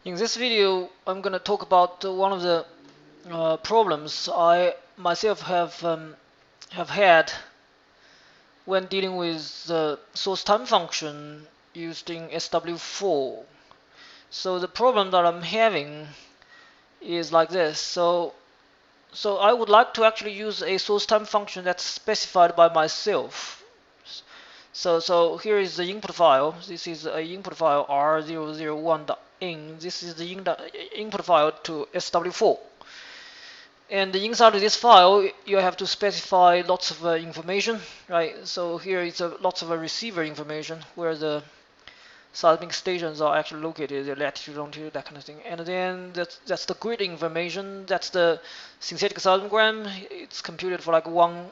In this video, I'm going to talk about one of the problems I myself have had when dealing with the source time function used in sw4. So the problem that I'm having is like this. So I would like to actually use a source time function that's specified by myself. So here is the input file. This is a input file r001.in. This is the input file to sw4. And inside of this file, you have to specify lots of information, right? So here is lots of receiver information where the seismic stations are actually located, the latitude, longitude, that kind of thing. And then that's the grid information. That's the synthetic seismogram. It's computed for like 1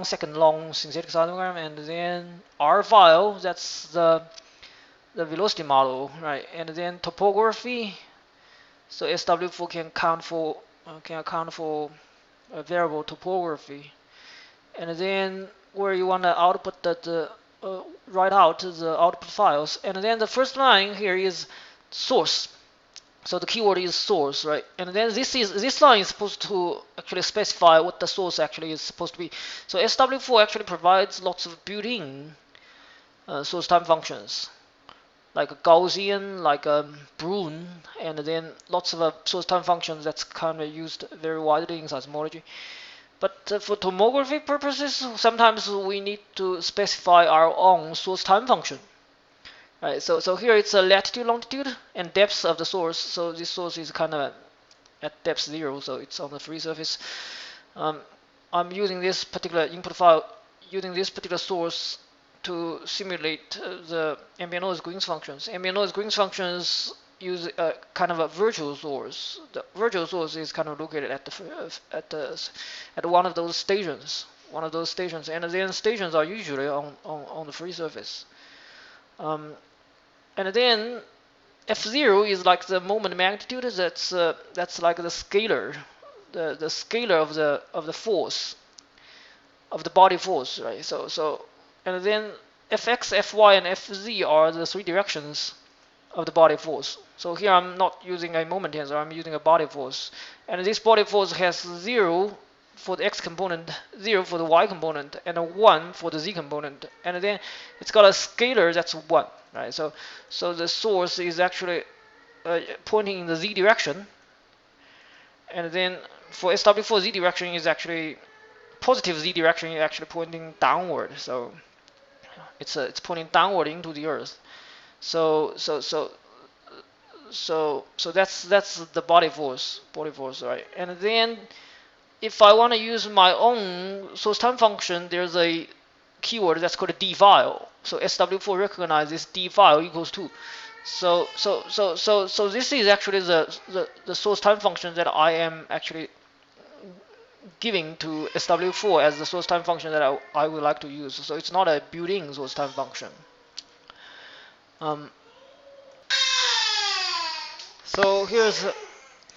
second long synthetic seismogram. And then R file. That's the velocity model, right? And then topography. So SW4 can account for a variable topography. And then where you want to output that write out the output files. And then the first line here is source. So the keyword is source, right? And then this line is supposed to actually specify what the source actually is supposed to be. So SW4 actually provides lots of built-in source time functions, like a Gaussian, like a Brun, and then lots of source time functions that's kind of used very widely in seismology. But for tomography purposes, sometimes we need to specify our own source time function. Right, so here it's a latitude, longitude, and depth of the source. So this source is kind of at depth 0, so it's on the free surface. I'm using this particular input file, using this particular source to simulate the ambient noise Green's functions. Ambient noise Green's functions use kind of a virtual source. The virtual source is kind of located at one of those stations. And then stations are usually on the free surface. And then F0 is like the moment magnitude. That's like the scalar, the scalar of the force, of the body force, right? And then Fx, Fy, and Fz are the three directions of the body force. So here I'm not using a moment tensor, I'm using a body force. And this body force has 0 for the x component, 0 for the y component, and a 1 for the z component. And then it's got a scalar that's 1, right? So the source is actually pointing in the z direction. And then for SW4, z direction is actually positive, z direction is actually pointing downward. So it's pointing downward into the earth. So that's the body force, right? And then if I want to use my own source time function, there's a keyword that's called a d file. So SW4 recognizes d file equals 2. So this is actually the source time function that I am actually giving to SW4 as the source time function that I would like to use. So it's not a built-in source time function. So here's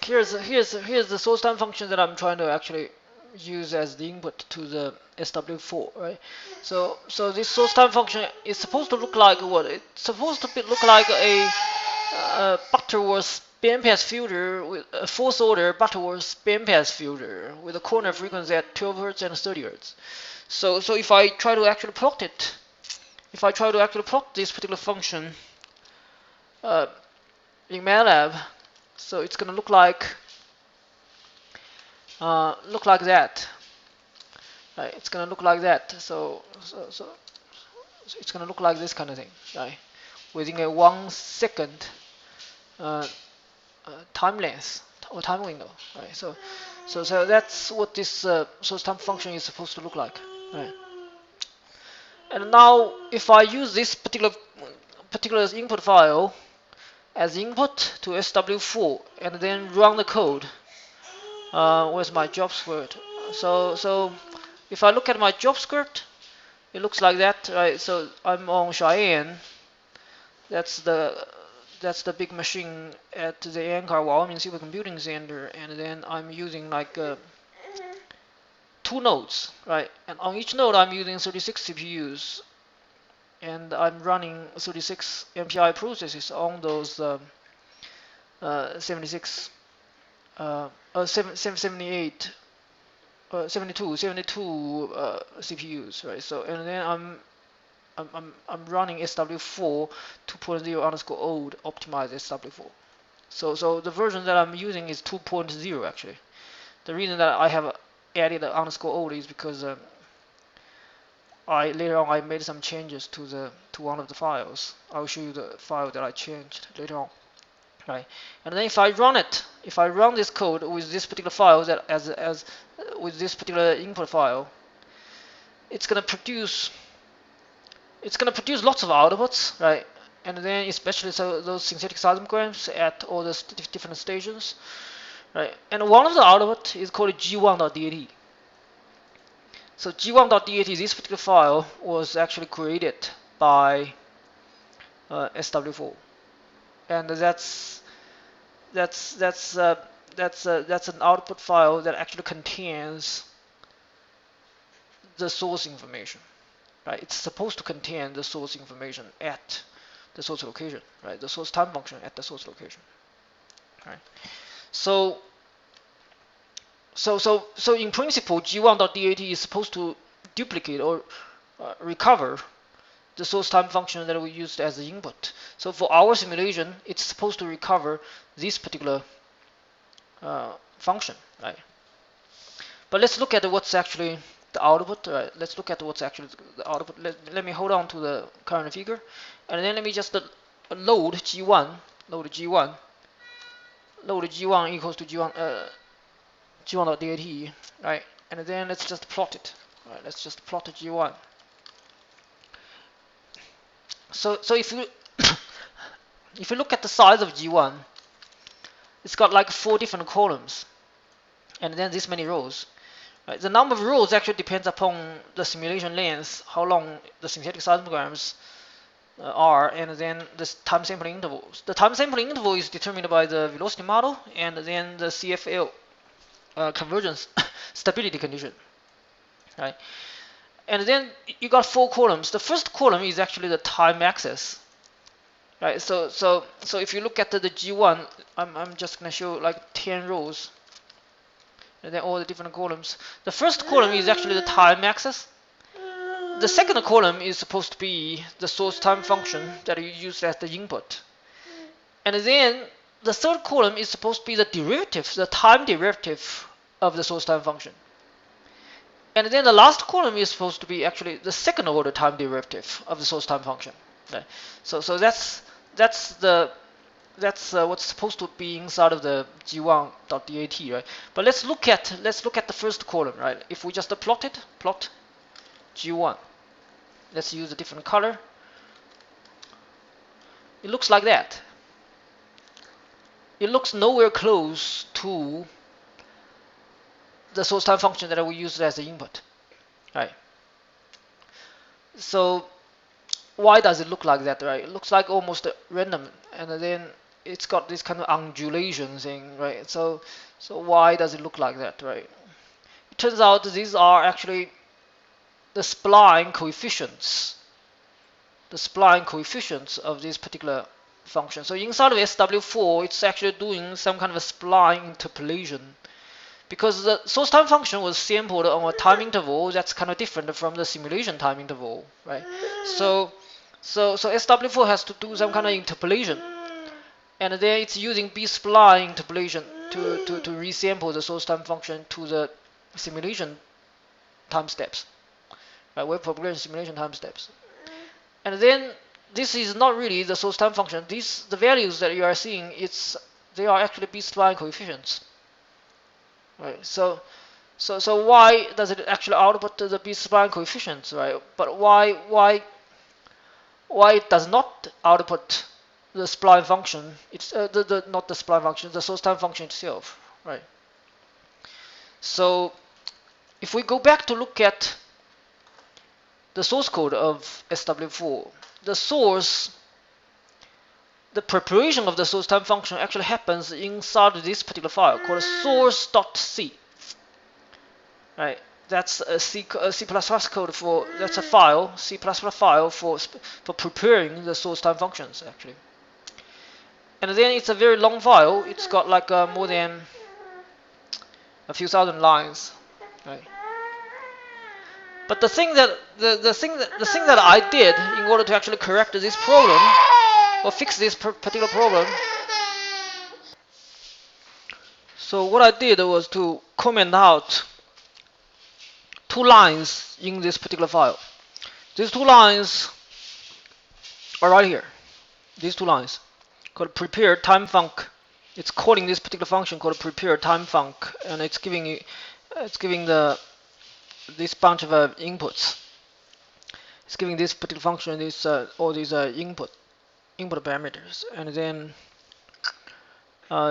the source time function that I'm trying to actually use as the input to the SW4, right? So this source time function is supposed to look like what? It's supposed to look like a Butterworth bandpass filter with a fourth order Butterworth bandpass filter with a corner frequency at 12 Hz and 30 Hz. So if I try to actually plot it, this particular function in MATLAB, so it's gonna look like that. Right? It's gonna look like that. So it's gonna look like this kind of thing, right? Within a 1 second time length or time window, right? So that's what this source time function is supposed to look like, right? And now if I use this particular input file as input to SW4 and then run the code with my job script. So if I look at my job script, it looks like that, right? So I'm on Cheyenne. That's the big machine at the Anchor Wyoming Supercomputing Center, and then I'm using like 2 nodes, right? And on each node I'm using 36 CPUs, and I'm running 36 MPI processes on those 76, 78, 72 CPUs, right? So and then I'm running sw4 2.0 underscore old optimized sw4. So the version that I'm using is 2.0 actually. The reason that I have added the underscore old is because later on I made some changes to one of the files. I'll show you the file that I changed later on, right? And then if I run this code with this particular file that as with this particular input file, it's gonna produce lots of outputs, right? And then especially so those synthetic seismograms at all the different stations, right? And one of the output is called g1.dat. So g1.dat, this particular file was actually created by sw4, and that's an output file that actually contains the source information, right? It's supposed to contain the source information at the source location, right? The source time function at the source location, right? So in principle, g1.dat is supposed to duplicate or recover the source time function that we used as the input. So for our simulation, it's supposed to recover this particular function, right? But let's look at what's actually the output. Right? Let's look at what's actually the output. Let me hold on to the current figure, and then let me just load g1, load g1 equals to g1.dat, right? And then let's just plot it. Right? Let's just plot g1. So if you if you look at the size of g1, it's got like 4 different columns, and then this many rows. Right? The number of rows actually depends upon the simulation length, how long the synthetic seismograms are, and then the time sampling intervals. The time sampling interval is determined by the velocity model, and then the CFL convergence stability condition. Right? And then you got 4 columns. The first column is actually the time axis. Right? So if you look at the G1, I'm just gonna show like 10 rows, and then all the different columns. The first column is actually the time axis. The second column is supposed to be the source time function that you use as the input. And then the third column is supposed to be the derivative, the time derivative of the source time function. And then the last column is supposed to be actually the second order time derivative of the source time function. Right? So that's what's supposed to be inside of the g1.dat, right? But let's look at the first column, right? If we just plot g1. Let's use a different color. It looks like that. It looks nowhere close to the source time function that we used as the input, right? So why does it look like that, right? It looks like almost random, and then it's got this kind of undulation thing, right? So why does it look like that, right? It turns out these are actually the spline coefficients of this particular function. So inside of sw4, it's actually doing some kind of a spline interpolation, because the source time function was sampled on a time interval that's kind of different from the simulation time interval, right? So sw4 has to do some kind of interpolation, and then it's using B-spline interpolation to resample the source time function to the simulation time steps, right? Wave propagation simulation time steps. And then this is not really the source time function. The values that you are seeing, they are actually B-spline coefficients, right? So why does it actually output the B-spline coefficients, right? But why it does not output the spline function? It's not the spline function, the source time function itself, right? So if we go back to look at the source code of sw4, the preparation of the source time function actually happens inside this particular file called source.c, right? That's a C++ code for, that's a file, C++ file for preparing the source time functions actually. and then it's a very long file. It's got like more than a few thousand lines, right? But the thing that I did in order to actually correct this problem or fix this particular problem, so what I did was to comment out 2 lines in this particular file. These 2 lines are right here. These 2 lines called prepare time func. It's calling this particular function called prepare time func, and it's giving this bunch of inputs. It's giving this particular function all these input parameters, and then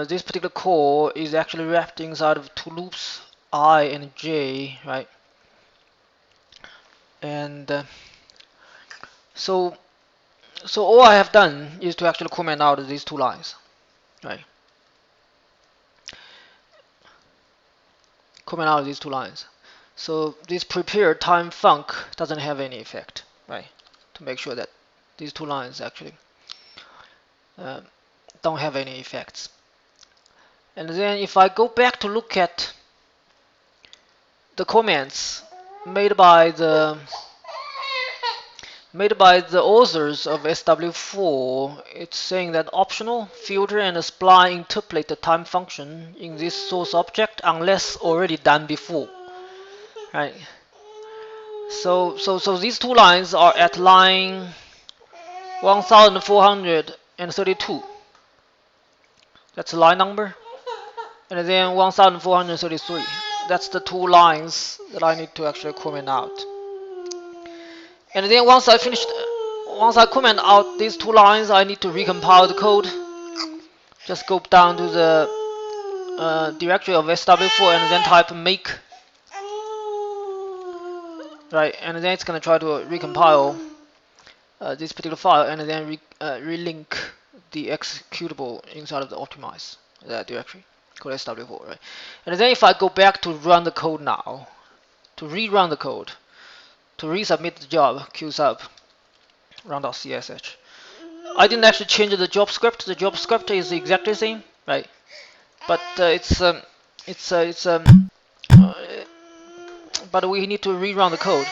this particular call is actually wrapped inside of 2 loops, I and j, right? And so all I have done is to actually comment out these 2 lines, right? Comment out these 2 lines. So this prepare time func doesn't have any effect, right? To make sure that these 2 lines actually don't have any effects. And then if I go back to look at the comments made by the authors of sw4, it's saying that optional filter and spline interpolate the time function in this source object unless already done before, right? So these 2 lines are at line 1432. That's the line number, and then 1433. That's the 2 lines that I need to actually comment out. And then once I comment out these 2 lines, I need to recompile the code. Just go down to the directory of sw4 and then type make, right? And then it's gonna try to recompile this particular file, and then relink the executable inside of the optimize directory called sw4, right? And then if I go back to run the code now, to rerun the code, to resubmit the job, qsub run.csh, I didn't actually change the job script. The job script is exactly the same, right? But but we need to rerun the code,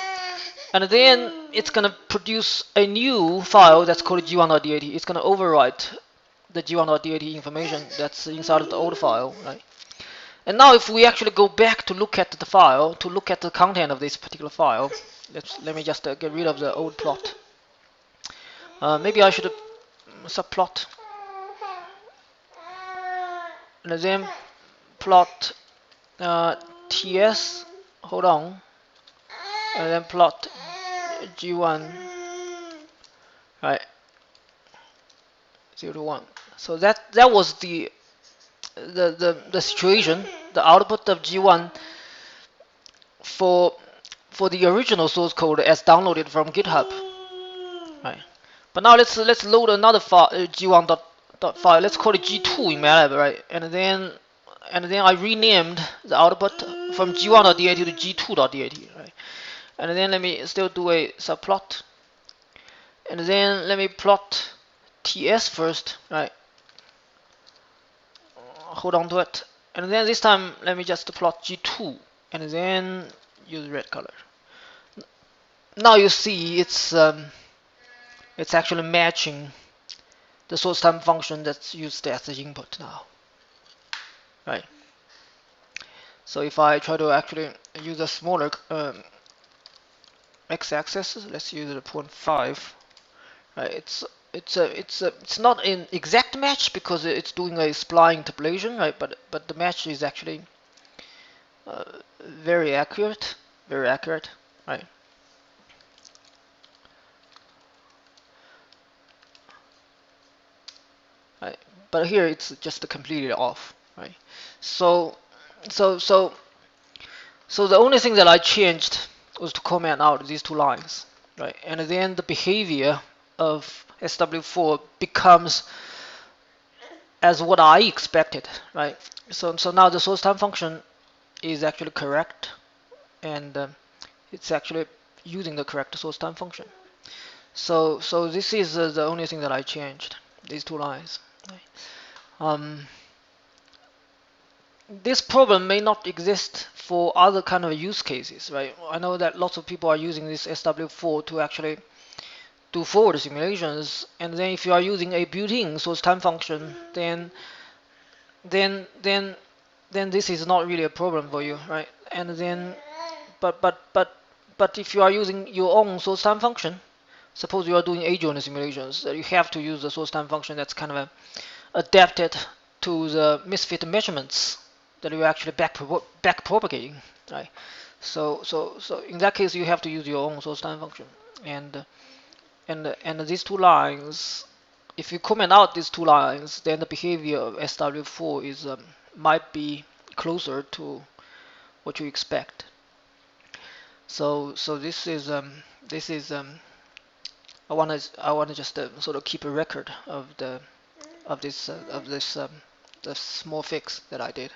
and then it's gonna produce a new file that's called g1.dat. It's gonna overwrite the g1.dat information that's inside of the old file, right? And now if we actually go back to look at the file, to look at the content of this particular file, let me just get rid of the old plot. Maybe I should subplot, and then plot ts, hold on, and then plot g1, right, 0 to 1. So that was the situation, the output of g1 for the original source code as downloaded from GitHub, right? But now let's load another file, g1 file. Let's call it g2 in MATLAB, right? And then I renamed the output from g1.dat to g2.dat, right? And then let me still do a subplot, and then let me plot ts first, right? Hold on to it, and then this time let me just plot g2, and then use red color. Now you see it's actually matching the source time function that's used as the input now, right? So if I try to actually use a smaller x-axis, let's use the 0.5, right? It's not an exact match because it's doing a spline interpolation, right? But the match is actually very accurate, right? Right. But here it's just completely off, right? So the only thing that I changed was to comment out these 2 lines, right? And then the behavior of sw4 becomes as what I expected, right? So now the source time function is actually correct, and it's actually using the correct source time function. So this is the only thing that I changed, these 2 lines. Um, this problem may not exist for other kind of use cases, right? I know that lots of people are using this sw4 to actually do forward simulations, and then if you are using a built-in source time function, then then then this is not really a problem for you, right? And then but if you are using your own source time function, suppose you are doing adjoint simulations, you have to use the source time function that's kind of adapted to the misfit measurements that you're actually back propagating, right? So in that case, you have to use your own source time function, and and these two lines, if you comment out these two lines, then the behavior of SW4 is might be closer to what you expect. So this is I wanna just sort of keep a record of the of this the small fix that I did.